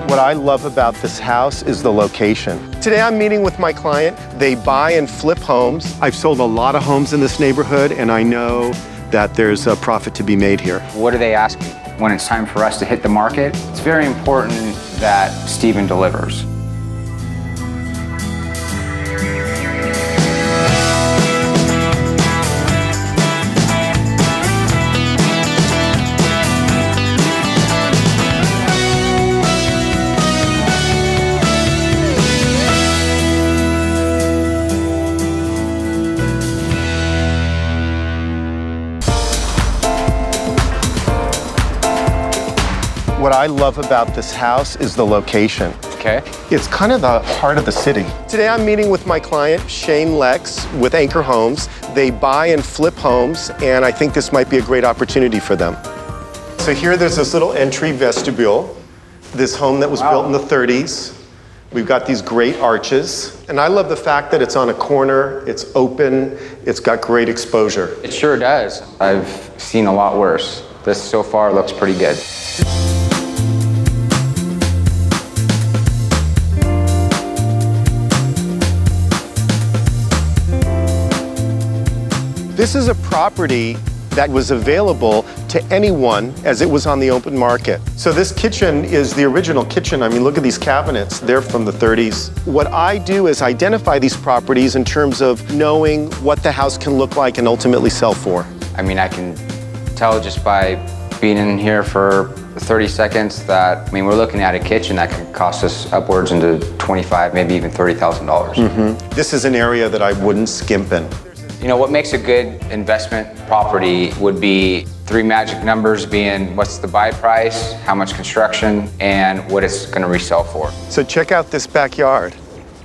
What I love about this house is the location. Today I'm meeting with my client. They buy and flip homes. I've sold a lot of homes in this neighborhood, and I know that there's a profit to be made here. What are they asking? When it's time for us to hit the market, it's very important that Stephen delivers. What I love about this house is the location. Okay. It's kind of the heart of the city. Today I'm meeting with my client, Shane Lex, with Anchor Homes. They buy and flip homes, and I think this might be a great opportunity for them. So here there's this little entry vestibule, this home that was built in the 30s. We've got these great arches, and I love the fact that it's on a corner, it's open, it's got great exposure. It sure does. I've seen a lot worse. This so far looks pretty good. This is a property that was available to anyone as it was on the open market. So this kitchen is the original kitchen. I mean, look at these cabinets. They're from the 30s. What I do is identify these properties in terms of knowing what the house can look like and ultimately sell for. I mean, I can tell just by being in here for 30 seconds that, I mean, we're looking at a kitchen that could cost us upwards into $25,000, maybe even $30,000. This is an area that I wouldn't skimp in. You know, what makes a good investment property would be three magic numbers being what's the buy price, how much construction, and what it's going to resell for. So check out this backyard.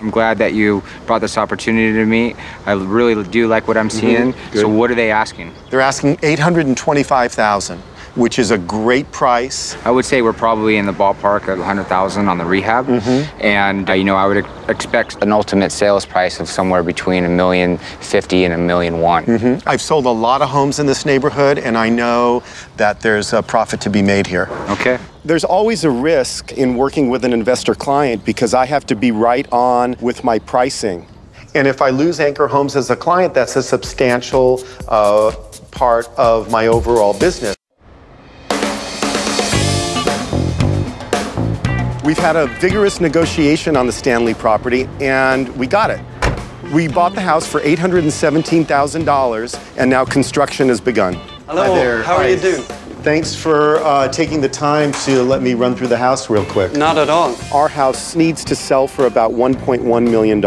I'm glad that you brought this opportunity to me. I really do like what I'm seeing. So what are they asking? They're asking $825,000, which is a great price. I would say we're probably in the ballpark of $100,000 on the rehab. And, you know, I would expect an ultimate sales price of somewhere between $1,050,000 and $1,001,000. I've sold a lot of homes in this neighborhood, and I know that there's a profit to be made here. Okay. There's always a risk in working with an investor client because I have to be right on with my pricing. And if I lose Anchor Homes as a client, that's a substantial part of my overall business. We've had a vigorous negotiation on the Stanley property, and we got it. We bought the house for $817,000, and now construction has begun. Hello, Hi there. how are you doing? Thanks for taking the time to let me run through the house real quick. Not at all. Our house needs to sell for about $1.1 million.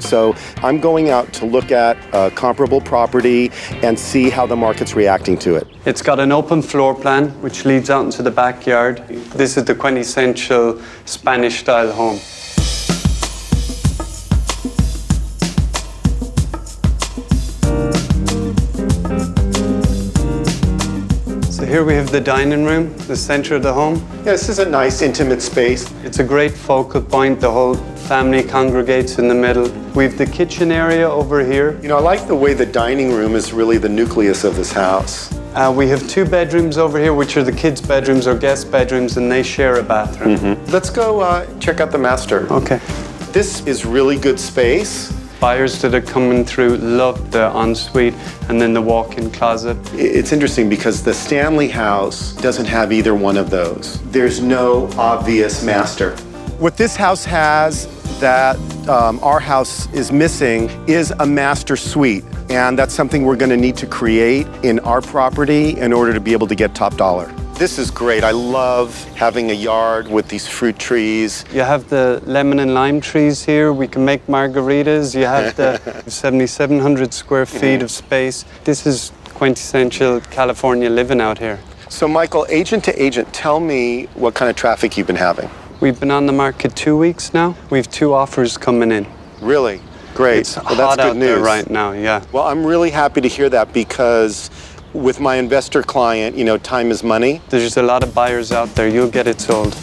So I'm going out to look at a comparable property and see how the market's reacting to it. It's got an open floor plan, which leads out into the backyard. This is the quintessential Spanish-style home. So here we have the dining room, the center of the home. Yeah, this is a nice, intimate space. It's a great focal point. The whole family congregates in the middle. We have the kitchen area over here. You know, I like the way the dining room is really the nucleus of this house. We have two bedrooms over here, which are the kids' bedrooms or guest bedrooms, and they share a bathroom. Let's go check out the master. Okay. This is really good space. Buyers that are coming through love the ensuite and then the walk-in closet. It's interesting because the Stanley house doesn't have either one of those. There's no obvious master. What this house has that our house is missing is a master suite. And that's something we're going to need to create in our property in order to be able to get top dollar. This is great. I love having a yard with these fruit trees. You have the lemon and lime trees here. We can make margaritas. You have the 7,700 square feet of space. This is quintessential California living out here. So Michael, agent to agent, tell me what kind of traffic you've been having. We've been on the market 2 weeks now. We have 2 offers coming in. Really? Great. It's well, that's hot good out news. there right now, yeah. Well, I'm really happy to hear that because with my investor client, you know, time is money. There's just a lot of buyers out there. You'll get it sold.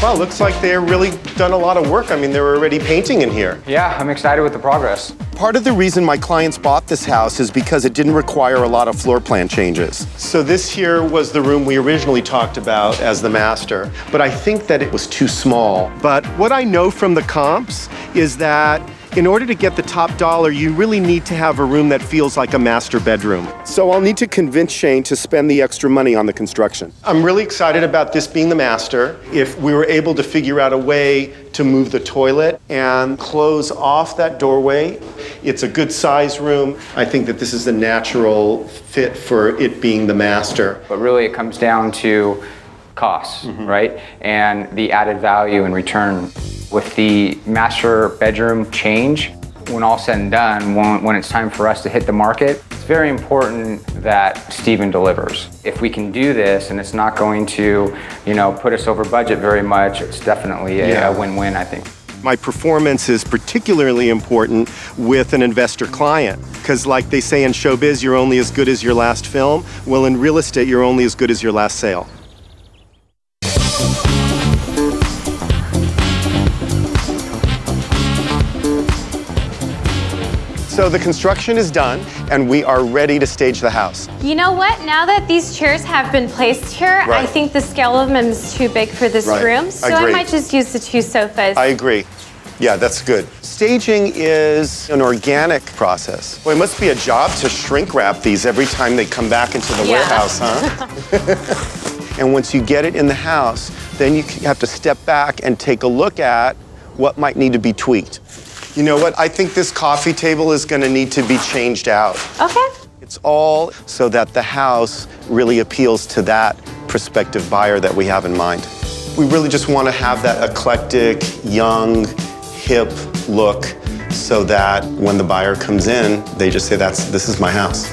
Well, looks like they're really done a lot of work. I mean, they're already painting in here. Yeah, I'm excited with the progress. Part of the reason my clients bought this house is because it didn't require a lot of floor plan changes. So this here was the room we originally talked about as the master, but I think that it was too small. But what I know from the comps is that in order to get the top dollar, you really need to have a room that feels like a master bedroom. So I'll need to convince Shane to spend the extra money on the construction. I'm really excited about this being the master. If we were able to figure out a way to move the toilet and close off that doorway, it's a good size room. I think that this is a natural fit for it being the master. But really it comes down to costs, right? And the added value in return. With the master bedroom change, when all said and done, when it's time for us to hit the market, it's very important that Steven delivers. If we can do this and it's not going to, put us over budget very much, it's definitely a win-win, I think. My performance is particularly important with an investor client, because like they say in showbiz, you're only as good as your last film. Well, in real estate, you're only as good as your last sale. So the construction is done, and we are ready to stage the house. You know what? Now that these chairs have been placed here, I think the scale of them is too big for this room, so I might just use the 2 sofas. I agree. Yeah, that's good. Staging is an organic process. Well, it must be a job to shrink wrap these every time they come back into the warehouse, huh? And once you get it in the house, then you have to step back and take a look at what might need to be tweaked. You know what? I think this coffee table is going to need to be changed out. Okay. It's all so that the house really appeals to that prospective buyer that we have in mind. We really just want to have that eclectic, young, hip look so that when the buyer comes in, they just say, this is my house.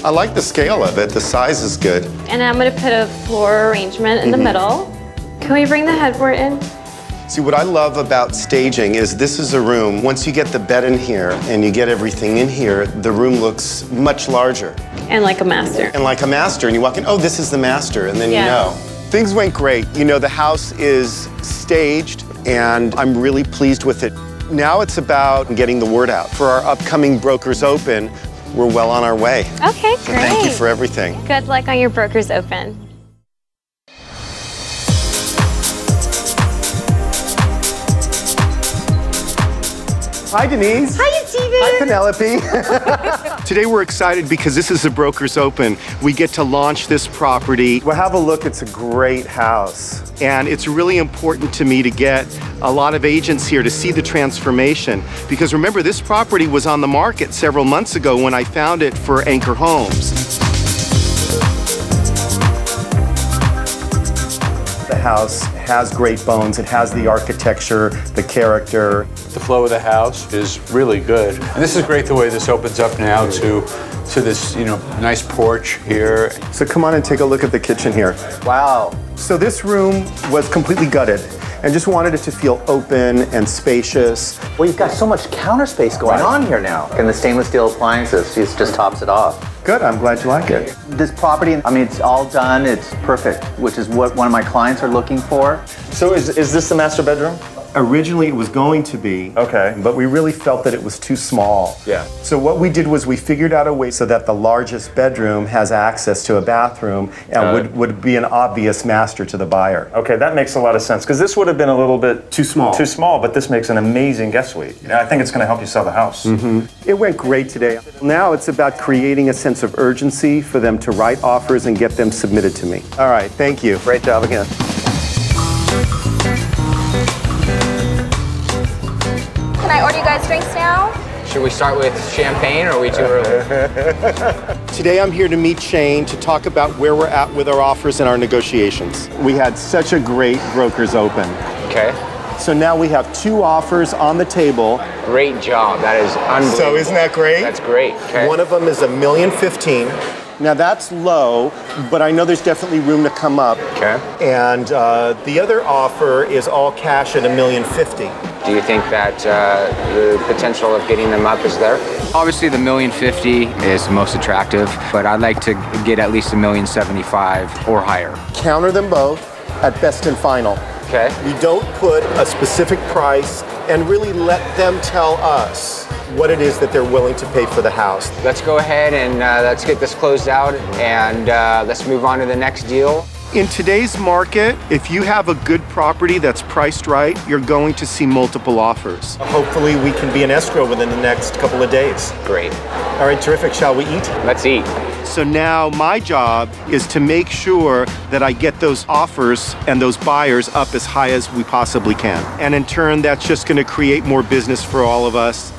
I like the scale of it. The size is good. And I'm going to put a floor arrangement in the middle. Can we bring the headboard in? See, what I love about staging is this is a room, once you get the bed in here and you get everything in here, the room looks much larger. And like a master. And like a master, and you walk in, oh, this is the master, and then you know. Things went great. The house is staged, and I'm really pleased with it. Now it's about getting the word out. For our upcoming Brokers Open, we're well on our way. Okay, So great. thank you for everything. Good luck on your Brokers Open. Hi, Denise. Hi, Steven. Hi, Penelope. Today we're excited because this is the Brokers Open. We get to launch this property. Well, have a look. It's a great house. And it's really important to me to get a lot of agents here to see the transformation. Because remember, this property was on the market several months ago when I found it for Anchor Homes. The house has great bones. It has the architecture, the character. The flow of the house is really good. And this is great the way this opens up now to this, nice porch here. So come on and take a look at the kitchen here. Wow. So this room was completely gutted and just wanted it to feel open and spacious. Well, you've got so much counter space going on here now. And the stainless steel appliances, it just tops it off. Good, I'm glad you like it. This property, it's all done, it's perfect, which is what one of my clients are looking for. So is this the master bedroom? Originally it was going to be, Okay. but we really felt that it was too small. Yeah. So what we did was we figured out a way so that the largest bedroom has access to a bathroom and would be an obvious master to the buyer. Okay, that makes a lot of sense, because this would have been a little bit Too small. Too small, but this makes an amazing guest suite. I think it's going to help you sell the house. It went great today. Now it's about creating a sense of urgency for them to write offers and get them submitted to me. All right, thank you. Great job again. Can I order you guys drinks now? Should we start with champagne or are we too early? Today I'm here to meet Shane to talk about where we're at with our offers and our negotiations. We had such a great Brokers Open. Okay. So now we have 2 offers on the table. Great job. That is unbelievable. So isn't that great? That's great. Okay. One of them is $1,015,000. Now that's low, but I know there's definitely room to come up. Okay. And the other offer is all cash at $1,050,000. Do you think that the potential of getting them up is there? Obviously, the $1,050,000 is the most attractive, but I'd like to get at least $1,075,000 or higher. Counter them both at best and final. Okay. We don't put a specific price and really let them tell us what it is that they're willing to pay for the house. Let's go ahead and let's get this closed out and let's move on to the next deal. In today's market, if you have a good property that's priced right, you're going to see multiple offers. Hopefully we can be in escrow within the next couple of days. Great. All right, terrific. Shall we eat? Let's eat. So now my job is to make sure that I get those offers and those buyers up as high as we possibly can. And in turn, that's just going to create more business for all of us.